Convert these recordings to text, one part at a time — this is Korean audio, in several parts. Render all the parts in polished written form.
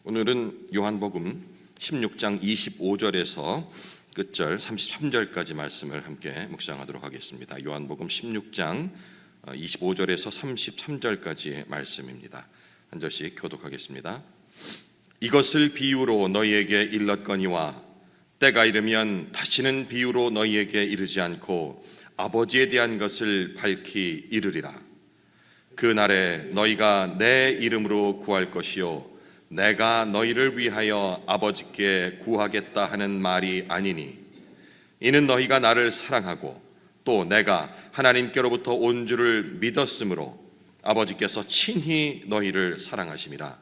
오늘은 요한복음 16장 25절에서 끝절 33절까지 말씀을 함께 묵상하도록 하겠습니다. 요한복음 16장 25절에서 33절까지의 말씀입니다. 한 절씩 교독하겠습니다. 이것을 비유로 너희에게 일렀거니와 때가 이르면 다시는 비유로 너희에게 이르지 않고 아버지에 대한 것을 밝히 이르리라. 그 날에 너희가 내 이름으로 구할 것이요 내가 너희를 위하여 아버지께 구하겠다 하는 말이 아니니 이는 너희가 나를 사랑하고 또 내가 하나님께로부터 온 줄을 믿었으므로 아버지께서 친히 너희를 사랑하심이라.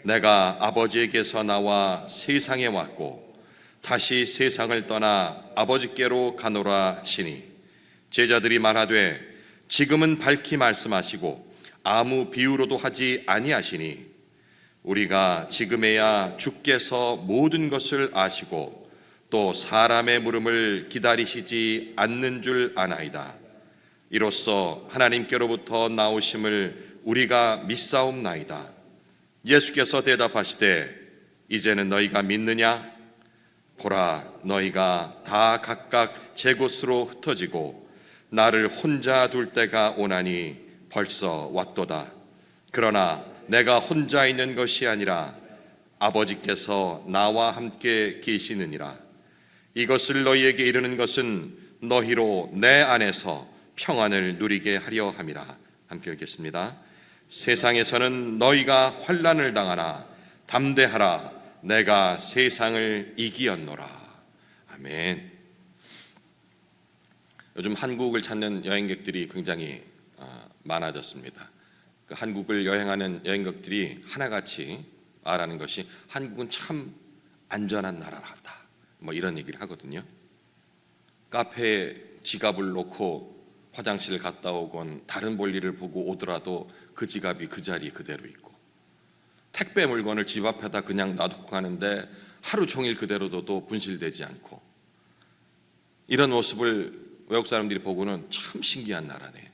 내가 아버지에게서 나와 세상에 왔고 다시 세상을 떠나 아버지께로 가노라 하시니 제자들이 말하되 지금은 밝히 말씀하시고 아무 비유로도 하지 아니하시니 우리가 지금에야 주께서 모든 것을 아시고 또 사람의 물음을 기다리시지 않는 줄 아나이다. 이로써 하나님께로부터 나오심을 우리가 믿사옵나이다. 예수께서 대답하시되 이제는 너희가 믿느냐? 보라, 너희가 다 각각 제 곳으로 흩어지고 나를 혼자 둘 때가 오나니 벌써 왔도다. 그러나 내가 혼자 있는 것이 아니라 아버지께서 나와 함께 계시느니라. 이것을 너희에게 이르는 것은 너희로 내 안에서 평안을 누리게 하려 함이라. 함께 읽겠습니다. 세상에서는 너희가 환난을 당하나 담대하라. 내가 세상을 이기었노라. 아멘. 요즘 한국을 찾는 여행객들이 굉장히 많아졌습니다. 한국을 여행하는 여행객들이 하나같이 말하는 것이 한국은 참 안전한 나라다, 이런 얘기를 하거든요. 카페에 지갑을 놓고 화장실 갔다 오건 다른 볼일을 보고 오더라도 그 지갑이 그 자리에 그대로 있고, 택배 물건을 집 앞에다 그냥 놔두고 가는데 하루 종일 그대로 둬도 분실되지 않고, 이런 모습을 외국 사람들이 보고는 참 신기한 나라네,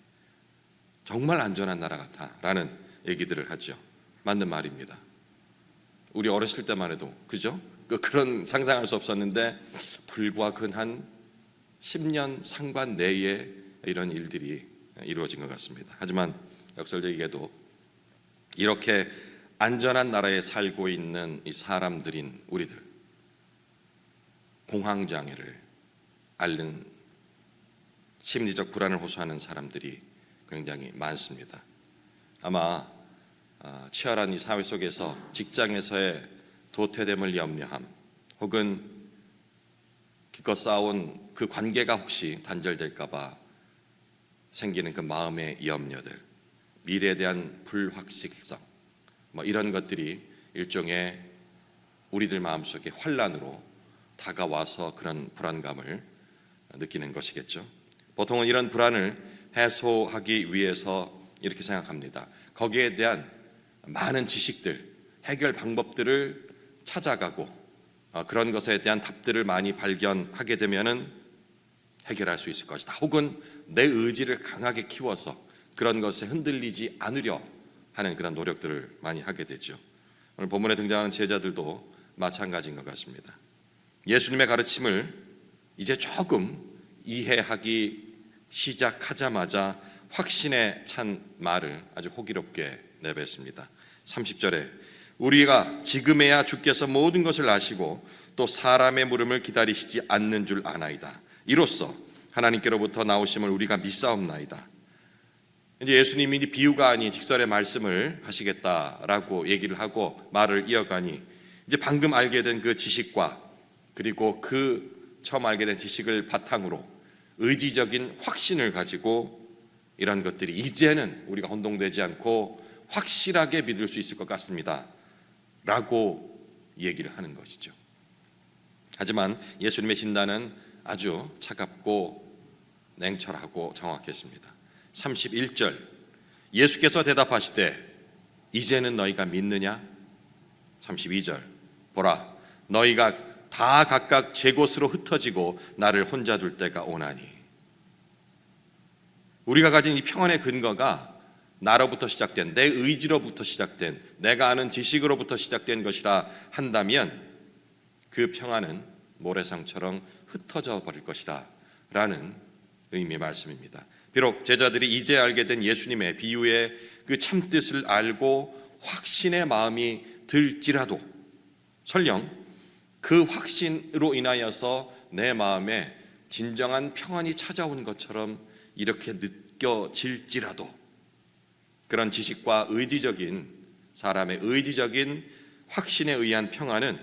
정말 안전한 나라 같아라는 얘기들을 하죠. 맞는 말입니다. 우리 어렸을 때만 해도 그죠? 그런 상상할 수 없었는데 불과 근 10년 상관 내에 이런 일들이 이루어진 것 같습니다. 하지만 역설적이게도 이렇게 안전한 나라에 살고 있는 이 사람들인 우리들, 공황장애를 앓는 심리적 불안을 호소하는 사람들이 굉장히 많습니다. 아마 치열한 이 사회 속에서 직장에서의 도태됨을 염려함, 혹은 기껏 쌓아온 그 관계가 혹시 단절될까 봐 생기는 그 마음의 염려들, 미래에 대한 불확실성, 이런 것들이 일종의 우리들 마음속에 환란으로 다가와서 그런 불안감을 느끼는 것이겠죠. 보통은 이런 불안을 해소하기 위해서 이렇게 생각합니다. 거기에 대한 많은 지식들, 해결 방법들을 찾아가고 그런 것에 대한 답들을 많이 발견하게 되면은 해결할 수 있을 것이다. 혹은 내 의지를 강하게 키워서 그런 것에 흔들리지 않으려 하는 그런 노력들을 많이 하게 되죠. 오늘 본문에 등장하는 제자들도 마찬가지인 것 같습니다. 예수님의 가르침을 이제 조금 이해하기 시작하자마자 확신에 찬 말을 아주 호기롭게 내뱉습니다. 30절에 우리가 지금에야 주께서 모든 것을 아시고 또 사람의 물음을 기다리시지 않는 줄 아나이다. 이로써 하나님께로부터 나오심을 우리가 믿사옵나이다. 이제 예수님이 비유가 아닌 직설의 말씀을 하시겠다라고 얘기를 하고 말을 이어가니 이제 방금 알게 된 그 지식과 그리고 그 처음 알게 된 지식을 바탕으로 의지적인 확신을 가지고 이런 것들이 이제는 우리가 혼동되지 않고 확실하게 믿을 수 있을 것 같습니다 라고 얘기를 하는 것이죠. 하지만 예수님의 진단은 아주 차갑고 냉철하고 정확했습니다. 31절 예수께서 대답하시되 이제는 너희가 믿느냐? 32절 보라, 너희가 다 각각 제 곳으로 흩어지고 나를 혼자 둘 때가 오나니. 우리가 가진 이 평안의 근거가 나로부터 시작된, 내 의지로부터 시작된, 내가 아는 지식으로부터 시작된 것이라 한다면 그 평안은 모래성처럼 흩어져 버릴 것이다 라는 의미의 말씀입니다. 비록 제자들이 이제 알게 된 예수님의 비유의 그 참뜻을 알고 확신의 마음이 들지라도 설령 그 확신으로 인하여서 내 마음에 진정한 평안이 찾아온 것처럼 이렇게 느껴질지라도 그런 지식과 의지적인 사람의 의지적인 확신에 의한 평안은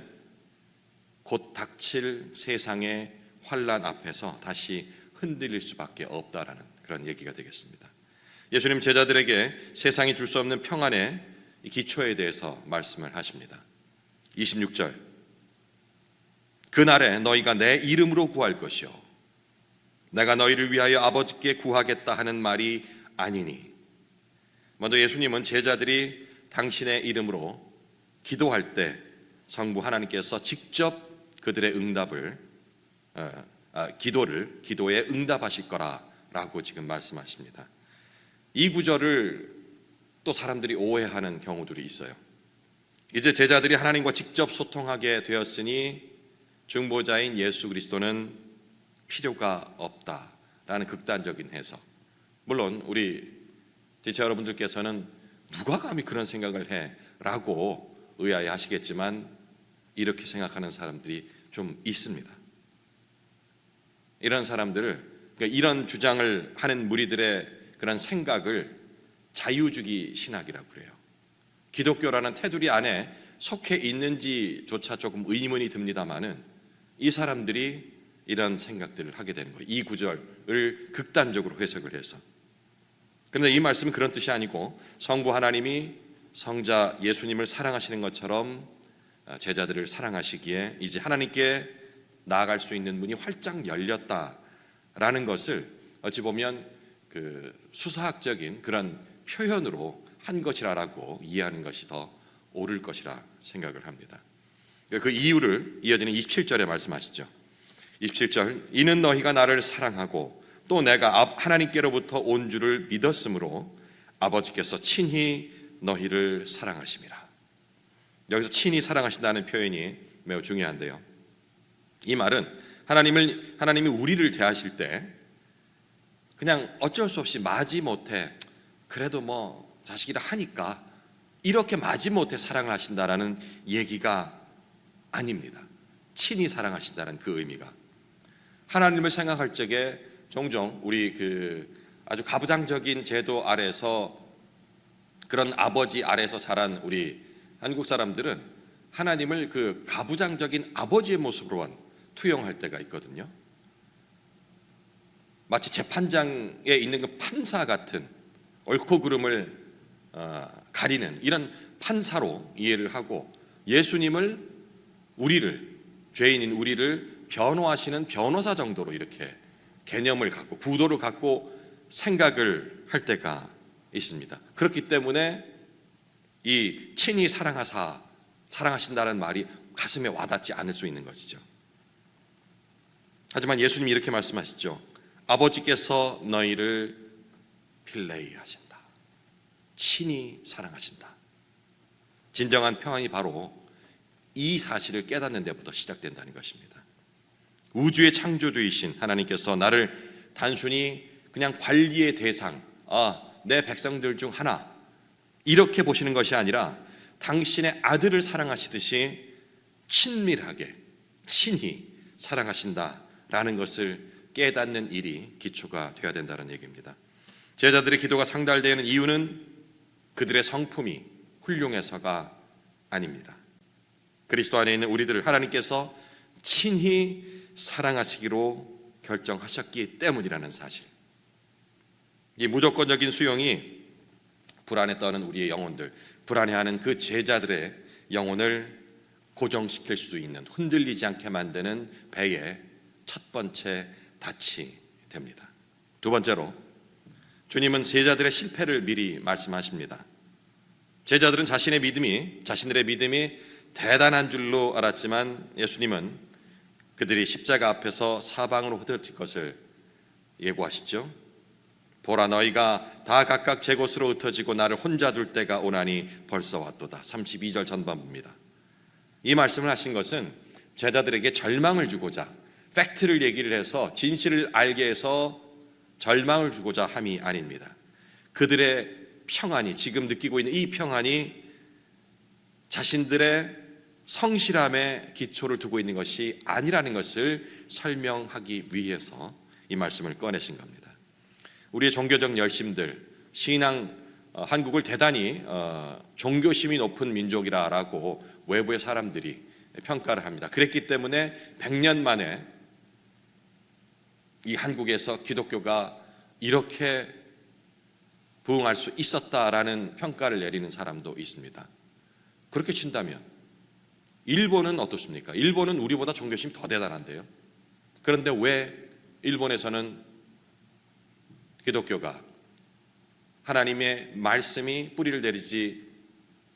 곧 닥칠 세상의 환난 앞에서 다시 흔들릴 수밖에 없다라는 그런 얘기가 되겠습니다. 예수님 제자들에게 세상이 줄 수 없는 평안의 기초에 대해서 말씀을 하십니다. 26절, 그날에 너희가 내 이름으로 구할 것이요 내가 너희를 위하여 아버지께 구하겠다 하는 말이 아니니. 먼저 예수님은 제자들이 당신의 이름으로 기도할 때 성부 하나님께서 직접 그들의 응답을 기도에 응답하실 거라고 지금 말씀하십니다. 이 구절을 또 사람들이 오해하는 경우들이 있어요. 이제 제자들이 하나님과 직접 소통하게 되었으니 중보자인 예수 그리스도는 필요가 없다라는 극단적인 해석. 물론 우리 지체 여러분들께서는 누가 감히 그런 생각을 해? 라고 의아해 하시겠지만 이렇게 생각하는 사람들이 좀 있습니다. 이런 사람들을, 그러니까 이런 주장을 하는 무리들의 그런 생각을 자유주의 신학이라고 그래요. 기독교라는 테두리 안에 속해 있는지조차 조금 의문이 듭니다만은 이 사람들이 이런 생각들을 하게 되는 거예요. 이 구절을 극단적으로 해석을 해서. 그런데 이 말씀은 그런 뜻이 아니고 성부 하나님이 성자 예수님을 사랑하시는 것처럼 제자들을 사랑하시기에 이제 하나님께 나아갈 수 있는 문이 활짝 열렸다라는 것을 어찌 보면 그 수사학적인 그런 표현으로 한 것이라고 이해하는 것이 더 옳을 것이라 생각을 합니다. 그 이유를 이어지는 27절에 말씀하시죠. 27절, 이는 너희가 나를 사랑하고 또 내가 하나님께로부터 온 줄을 믿었으므로 아버지께서 친히 너희를 사랑하심이라. 여기서 친히 사랑하신다는 표현이 매우 중요한데요, 이 말은 하나님이 우리를 대하실 때 그냥 어쩔 수 없이 마지못해 그래도 뭐 자식이라 하니까 이렇게 마지못해 사랑을 하신다라는 얘기가 아닙니다. 친히 사랑하신다는 그 의미가, 하나님을 생각할 적에 종종 우리 아주 가부장적인 제도 아래서, 그런 아버지 아래서 자란 우리 한국 사람들은 하나님을 그 가부장적인 아버지의 모습으로만 투영할 때가 있거든요. 마치 재판장에 있는 그 판사 같은 옳고 그름을 가리는 이런 판사로 이해를 하고, 예수님을 죄인인 우리를 변호하시는 변호사 정도로 이렇게 개념을 갖고 구도를 갖고 생각을 할 때가 있습니다. 그렇기 때문에 이 친히 사랑하신다는 말이 가슴에 와닿지 않을 수 있는 것이죠. 하지만 예수님이 이렇게 말씀하시죠. 아버지께서 너희를 필레이 하신다. 친히 사랑하신다. 진정한 평안이 바로 이 사실을 깨닫는 데부터 시작된다는 것입니다. 우주의 창조주이신 하나님께서 나를 단순히 그냥 관리의 대상, 내 백성들 중 하나, 이렇게 보시는 것이 아니라 당신의 아들을 사랑하시듯이 친밀하게 친히 사랑하신다라는 것을 깨닫는 일이 기초가 되어야 된다는 얘기입니다. 제자들의 기도가 상달되는 이유는 그들의 성품이 훌륭해서가 아닙니다. 그리스도 안에 있는 우리들을 하나님께서 친히 사랑하시기로 결정하셨기 때문이라는 사실, 이 무조건적인 수용이 불안에 떠는 우리의 영혼들, 불안해하는 그 제자들의 영혼을 고정시킬 수 있는, 흔들리지 않게 만드는 배의 첫 번째 닻이 됩니다. 두 번째로, 주님은 제자들의 실패를 미리 말씀하십니다. 제자들은 자신들의 믿음이 대단한 줄로 알았지만 예수님은 그들이 십자가 앞에서 사방으로 흩어질 것을 예고하시죠. 보라, 너희가 다 각각 제 곳으로 흩어지고 나를 혼자 둘 때가 오나니 벌써 왔도다. 32절 전반부입니다. 이 말씀을 하신 것은 제자들에게 절망을 주고자, 팩트를 얘기를 해서 진실을 알게 해서 절망을 주고자 함이 아닙니다. 그들의 평안이, 지금 느끼고 있는 이 평안이 자신들의 성실함에 기초를 두고 있는 것이 아니라는 것을 설명하기 위해서 이 말씀을 꺼내신 겁니다. 우리의 종교적 열심들, 신앙, 한국을 대단히 종교심이 높은 민족이라고 외부의 사람들이 평가를 합니다. 그랬기 때문에 100년 만에 이 한국에서 기독교가 이렇게 부흥할 수 있었다라는 평가를 내리는 사람도 있습니다. 그렇게 친다면 일본은 어떻습니까? 일본은 우리보다 종교심이 더 대단한데요. 그런데 왜 일본에서는 기독교가, 하나님의 말씀이 뿌리를 내리지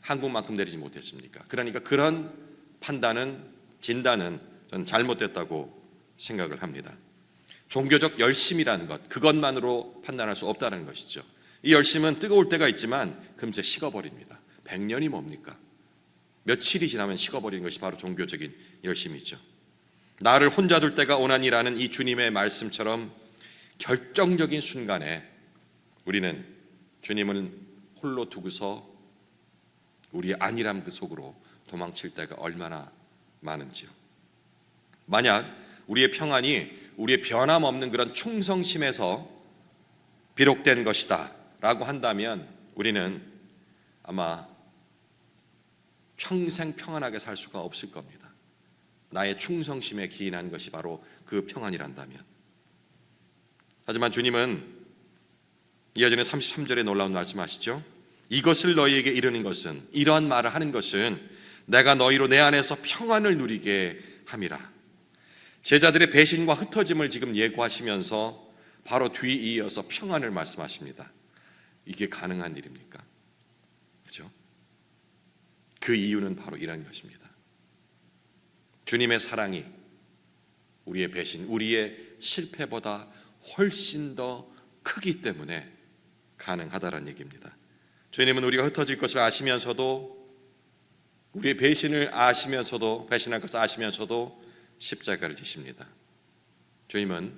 한국만큼 내리지 못했습니까? 그러니까 그런 판단은, 진단은 저는 잘못됐다고 생각을 합니다. 종교적 열심이라는 것, 그것만으로 판단할 수 없다는 것이죠. 이 열심은 뜨거울 때가 있지만 금세 식어버립니다. 100년이 뭡니까? 며칠이 지나면 식어버리는 것이 바로 종교적인 열심이죠. 나를 혼자 둘 때가 오나니라는 이 주님의 말씀처럼 결정적인 순간에 우리는 주님을 홀로 두고서 우리의 안일함 그 속으로 도망칠 때가 얼마나 많은지요. 만약 우리의 평안이 우리의 변함없는 그런 충성심에서 비록된 것이다 라고 한다면 우리는 아마 평생 평안하게 살 수가 없을 겁니다. 나의 충성심에 기인한 것이 바로 그 평안이란다면. 하지만 주님은 이어지는 33절에 놀라운 말씀하시죠. 이것을 너희에게 이르는 것은, 이러한 말을 하는 것은 내가 너희로 내 안에서 평안을 누리게 함이라. 제자들의 배신과 흩어짐을 지금 예고하시면서 바로 뒤이어서 평안을 말씀하십니다. 이게 가능한 일입니까? 그렇죠? 그 이유는 바로 이런 것입니다. 주님의 사랑이 우리의 배신, 우리의 실패보다 훨씬 더 크기 때문에 가능하다는 얘기입니다. 주님은 우리가 흩어질 것을 아시면서도, 우리의 배신을 아시면서도, 배신할 것을 아시면서도 십자가를 지십니다. 주님은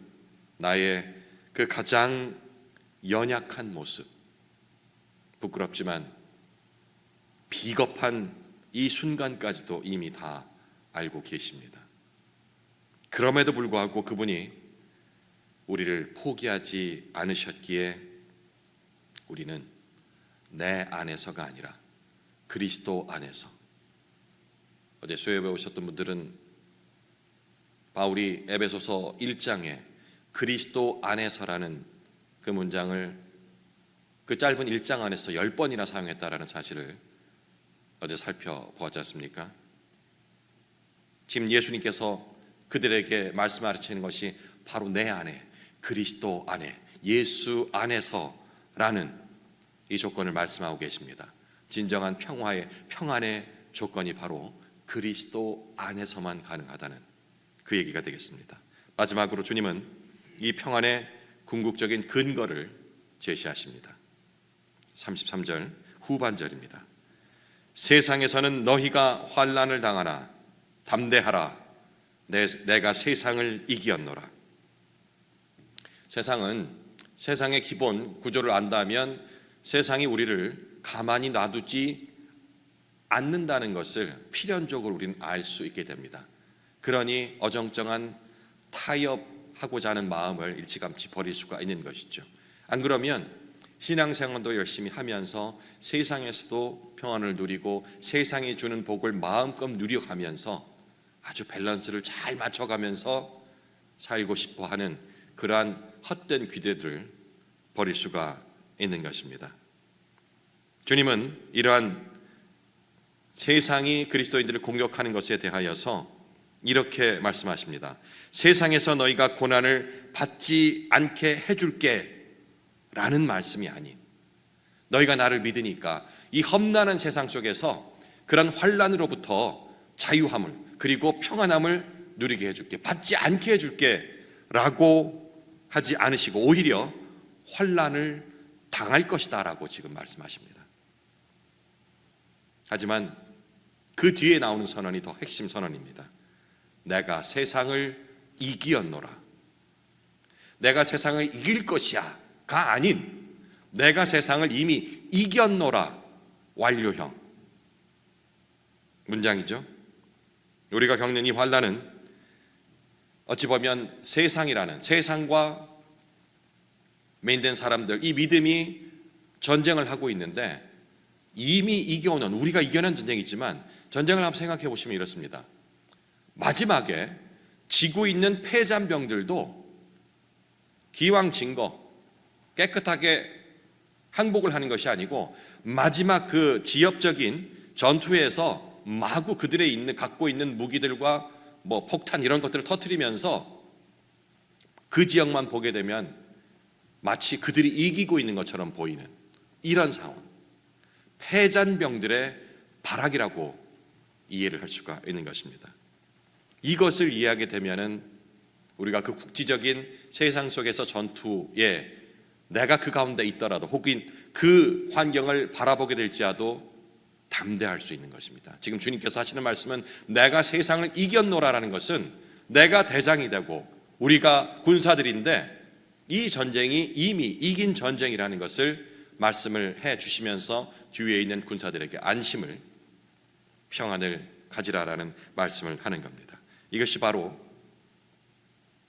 나의 그 가장 연약한 모습, 부끄럽지만 비겁한 이 순간까지도 이미 다 알고 계십니다. 그럼에도 불구하고 그분이 우리를 포기하지 않으셨기에 우리는 내 안에서가 아니라 그리스도 안에서, 어제 수요일에 오셨던 분들은 바울이 에베소서 1장에 그리스도 안에서라는 그 문장을 그 짧은 1장 안에서 10번이나 사용했다라는 사실을 어제 살펴보았지 않습니까? 지금 예수님께서 그들에게 말씀하시는 것이 바로 내 안에, 그리스도 안에, 예수 안에서라는 이 조건을 말씀하고 계십니다. 진정한 평안의 조건이 바로 그리스도 안에서만 가능하다는 그 얘기가 되겠습니다. 마지막으로 주님은 이 평안의 궁극적인 근거를 제시하십니다. 33절 후반절입니다. 세상에서는 너희가 환난을 당하나 담대하라, 내가 세상을 이기었노라. 세상의 기본 구조를 안다면 세상이 우리를 가만히 놔두지 않는다는 것을 필연적으로 우리는 알 수 있게 됩니다. 그러니 어정쩡한 타협하고자 하는 마음을 일찌감치 버릴 수가 있는 것이죠. 안 그러면 신앙생활도 열심히 하면서 세상에서도 평안을 누리고 세상이 주는 복을 마음껏 누려가면서 아주 밸런스를 잘 맞춰가면서 살고 싶어 하는 그러한 헛된 기대들을 버릴 수가 있는 것입니다. 주님은 이러한 세상이 그리스도인들을 공격하는 것에 대하여서 이렇게 말씀하십니다. 세상에서 너희가 고난을 받지 않게 해줄게 라는 말씀이 아닌, 너희가 나를 믿으니까 이 험난한 세상 속에서 그런 환난으로부터 자유함을, 그리고 평안함을 누리게 해줄게, 받지 않게 해줄게 라고 하지 않으시고 오히려 환난을 당할 것이다라고 지금 말씀하십니다. 하지만 그 뒤에 나오는 선언이 더 핵심 선언입니다. 내가 세상을 이기었노라. 내가 세상을 이길 것이야가 아닌 내가 세상을 이미 이겼노라. 완료형 문장이죠. 우리가 겪는 이 환난은 어찌 보면 세상과 메인된 사람들, 이 믿음이 전쟁을 하고 있는데 이미 이겨오는, 우리가 이겨낸 전쟁이지만 전쟁을 한번 생각해 보시면 이렇습니다. 마지막에 지고 있는 패잔병들도 기왕 진 거 깨끗하게 항복을 하는 것이 아니고 마지막 그 지역적인 전투에서 마구 그들의 갖고 있는 무기들과 뭐 폭탄 이런 것들을 터뜨리면서 그 지역만 보게 되면 마치 그들이 이기고 있는 것처럼 보이는 이런 상황, 패잔병들의 발악이라고 이해를 할 수가 있는 것입니다. 이것을 이해하게 되면은 우리가 그 국지적인 세상 속에서 전투에 내가 그 가운데 있더라도 혹은 그 환경을 바라보게 될지라도 담대할 수 있는 것입니다. 지금 주님께서 하시는 말씀은 내가 세상을 이겼노라라는 것은 내가 대장이 되고 우리가 군사들인데 이 전쟁이 이미 이긴 전쟁이라는 것을 말씀을 해 주시면서 뒤에 있는 군사들에게 안심을, 평안을 가지라라는 말씀을 하는 겁니다. 이것이 바로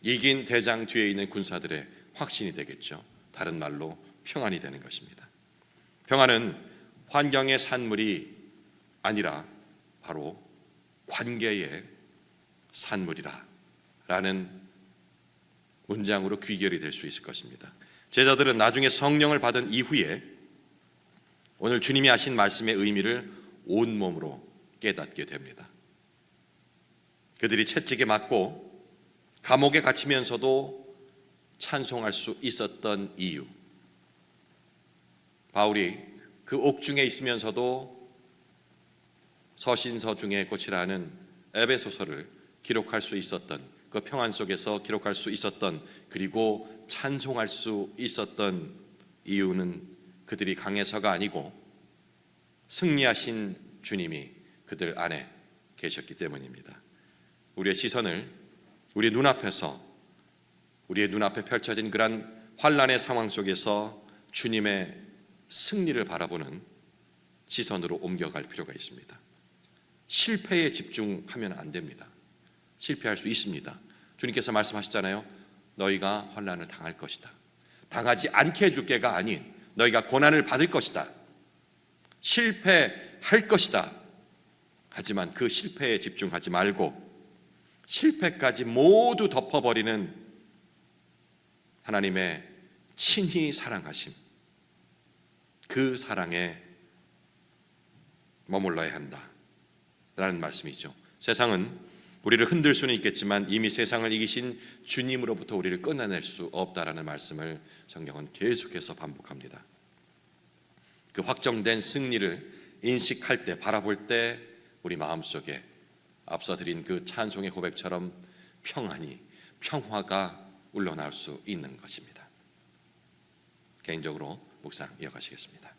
이긴 대장 뒤에 있는 군사들의 확신이 되겠죠. 다른 말로 평안이 되는 것입니다. 평안은 환경의 산물이 아니라 바로 관계의 산물이라 라는 문장으로 귀결이 될 수 있을 것입니다. 제자들은 나중에 성령을 받은 이후에 오늘 주님이 하신 말씀의 의미를 온몸으로 깨닫게 됩니다. 그들이 채찍에 맞고 감옥에 갇히면서도 찬송할 수 있었던 이유, 바울이 그 옥중에 있으면서도 서신서 중에 꽃이라는 에베소서를 기록할 수 있었던, 그 평안 속에서 기록할 수 있었던, 그리고 찬송할 수 있었던 이유는 그들이 강해서가 아니고 승리하신 주님이 그들 안에 계셨기 때문입니다. 우리의 시선을 우리의 눈앞에 펼쳐진 그런 환난의 상황 속에서 주님의 승리를 바라보는 시선으로 옮겨갈 필요가 있습니다. 실패에 집중하면 안 됩니다. 실패할 수 있습니다. 주님께서 말씀하셨잖아요. 너희가 환난을 당할 것이다. 당하지 않게 해줄 게가 아닌 너희가 고난을 받을 것이다. 실패할 것이다. 하지만 그 실패에 집중하지 말고 실패까지 모두 덮어버리는 하나님의 친히 사랑하심, 그 사랑에 머물러야 한다라는 말씀이죠. 세상은 우리를 흔들 수는 있겠지만 이미 세상을 이기신 주님으로부터 우리를 끊어낼 수 없다라는 말씀을 성경은 계속해서 반복합니다. 그 확정된 승리를 인식할 때, 바라볼 때 우리 마음속에 앞서 드린 그 찬송의 고백처럼 평화가 울러나올 수 있는 것입니다. 개인적으로 묵상 이어가시겠습니다.